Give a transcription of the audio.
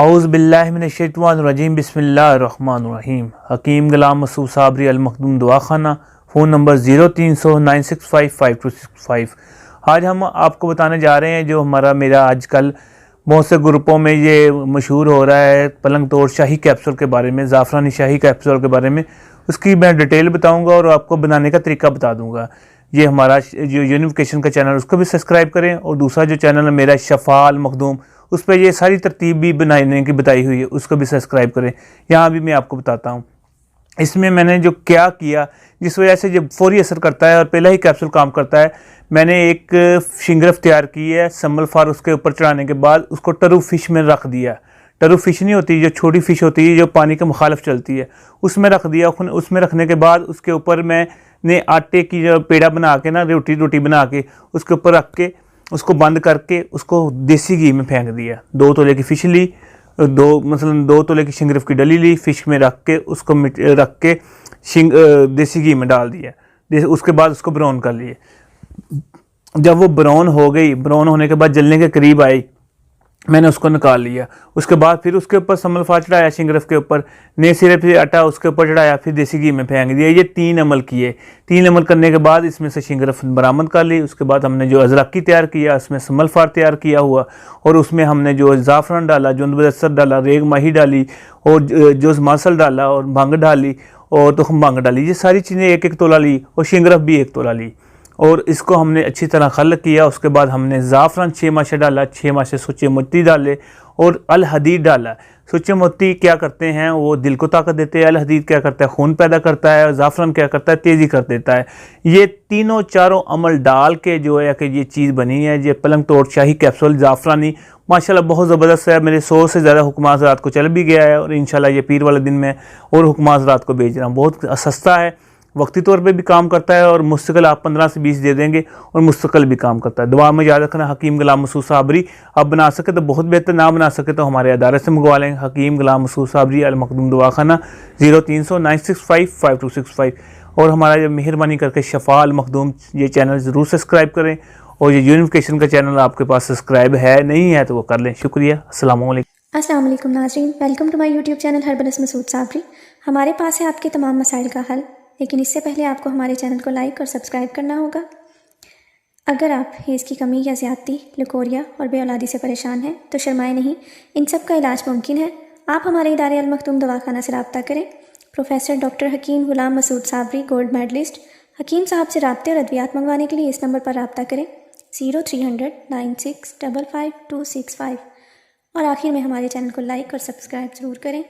औज़ु बिल्लाहि मिनश्शैतानिर्रजीम बिस्मिल्लाहिर्रहमानिर्रहीम। हकीम गुलाम मसूद साबरी अल Makhdoom दुआखाना, phone number 0300965525। आज हम आपको बताने जा रहे हैं जो मेरा आजकल बहुत से ग्रुपों में ये मशहूर हो रहा है पलंग तोड़ शाही कैप्सूल के बारे में, ज़ाफ़रानी शाही कैप्सूल के बारे में। उसकी मैं डिटेल बताऊंगा और आपको बनाने का तरीका बता दूंगा। ये हमारा जो यूनिफिकेशन का चैनल उसको भी सब्सक्राइब करें, और दूसरा जो चैनल है मेरा शफ़ा अल मखदूम, उस पर ये सारी तरतीब भी बनाने की बताई हुई है, उसको भी सब्सक्राइब करें। यहाँ भी मैं आपको बताता हूँ इसमें मैंने जो क्या किया, जिस वजह से जब फौरी असर करता है और पहला ही कैप्सूल काम करता है। मैंने एक शिंगरफ तैयार की है समलफार, उसके ऊपर चढ़ाने के बाद उसको टरू फिश में रख दिया। टरू फिश नहीं होती, जो छोटी फिश होती है जो पानी के मुखालिफ चलती है, उसमें रख दिया। उसमें रखने के बाद उसके ऊपर मैंने आटे की जो पेड़ा बना के ना, रोटी बना के उसके ऊपर रख के उसको बंद करके उसको देसी घी में फेंक दिया। 2 तोले की फ़िश ली, 2 तोले की शिंगरफ की डली ली, फ़िश में रख के उसको रख के देसी घी में डाल दिया। उसके बाद उसको ब्राउन कर लिए। जब वो ब्राउन हो गई, ब्राउन होने के बाद जलने के करीब आई, मैंने उसको निकाल लिया। उसके बाद फिर उसके ऊपर समलफार चढ़ाया, शिंगरफ के ऊपर नए सिरे पे आटा उसके ऊपर चढ़ाया, फिर देसी घी में फेंक दिया। ये 3 अमल किए। 3 अमल करने के बाद इसमें से शिंगरफ बरामद कर ली। उसके बाद हमने जो अजरकी तैयार किया, उसमें समलफार तैयार किया हुआ, और उसमें हमने जो ज़ाफ़रान डाला, जो बदस्तर डाला, रेग माही डाली, और जो मासल डाला, और भंग डाली, और तुखम भंग डाली। ये सारी चीज़ें 1-1 तोला ली, और शिंगरफ भी 1 तोला ली, और इसको हमने अच्छी तरह खल किया। उसके बाद हमने ज़ाफ़रान 6 माशे डाला, 6 माशे सूचे मोती डाले, और अल हदीद डाला। सूचे मोती क्या करते हैं, वो दिल को ताकत देते हैं। अल हदीद क्या करता है, खून पैदा करता है। और ज़ाफ़रान क्या करता है, तेज़ी कर देता है। ये तीनों चारों अमल डाल के जो है कि ये चीज़ बनी है, ये पलंग तोड़ शाही कैप्सूल ज़ाफ़रानी, माशाल्लाह बहुत ज़बरदस्त है। मेरे 100 से ज़्यादा हुक्मा हज़रात को चल भी गया है, और इंशाल्लाह ये पीर वाले दिन में और हुक्मा हज़रात को भेज रहा हूँ। बहुत सस्ता है, वक्ती तौर पे भी काम करता है, और मुस्तकिल आप 15 से 20 दे देंगे और मुस्तकिल भी काम करता है। दुआ में याद रखना, हकीम गुलाम मसूद साबरी। आप बना सके तो बहुत बेहतर, ना बना सके तो हमारे अदारे से मंगवा लें। हकीम गुलाम मसूद साबरी अल मखदूम दुआखाना, 030096552565। और हमारा ये मेहरबानी करके शफ़ा अल मखदूम ये चैनल ज़रूर सब्सक्राइब करें, और ये यूनिफिकेशन का चैनल आपके पास सब्सक्राइब है नहीं है तो वो कर लें। शुक्रिया। अस्सलाम वालेकुम नाज़रीन, welcome to my YouTube channel herbalist Masood Sabri. हमारे पास है आपके तमाम मसाइल का हल, लेकिन इससे पहले आपको हमारे चैनल को लाइक और सब्सक्राइब करना होगा। अगर आप हेज़ की कमी या ज़्यादती, लकोरिया और बेऔलादी से परेशान हैं तो शर्माएं नहीं, इन सब का इलाज मुमकिन है। आप हमारे इदारे अल मखदूम दवाखाना से रब्ता करें। प्रोफेसर डॉक्टर हकीम गुलाम मसूद साबरी, गोल्ड मेडलिस्ट। हकीम साहब से रब्ते और अद्वियात मंगवाने के लिए इस नंबर पर रब्ता करें, 030096555265। और आखिर में हमारे चैनल को लाइक और सब्सक्राइब ज़रूर करें।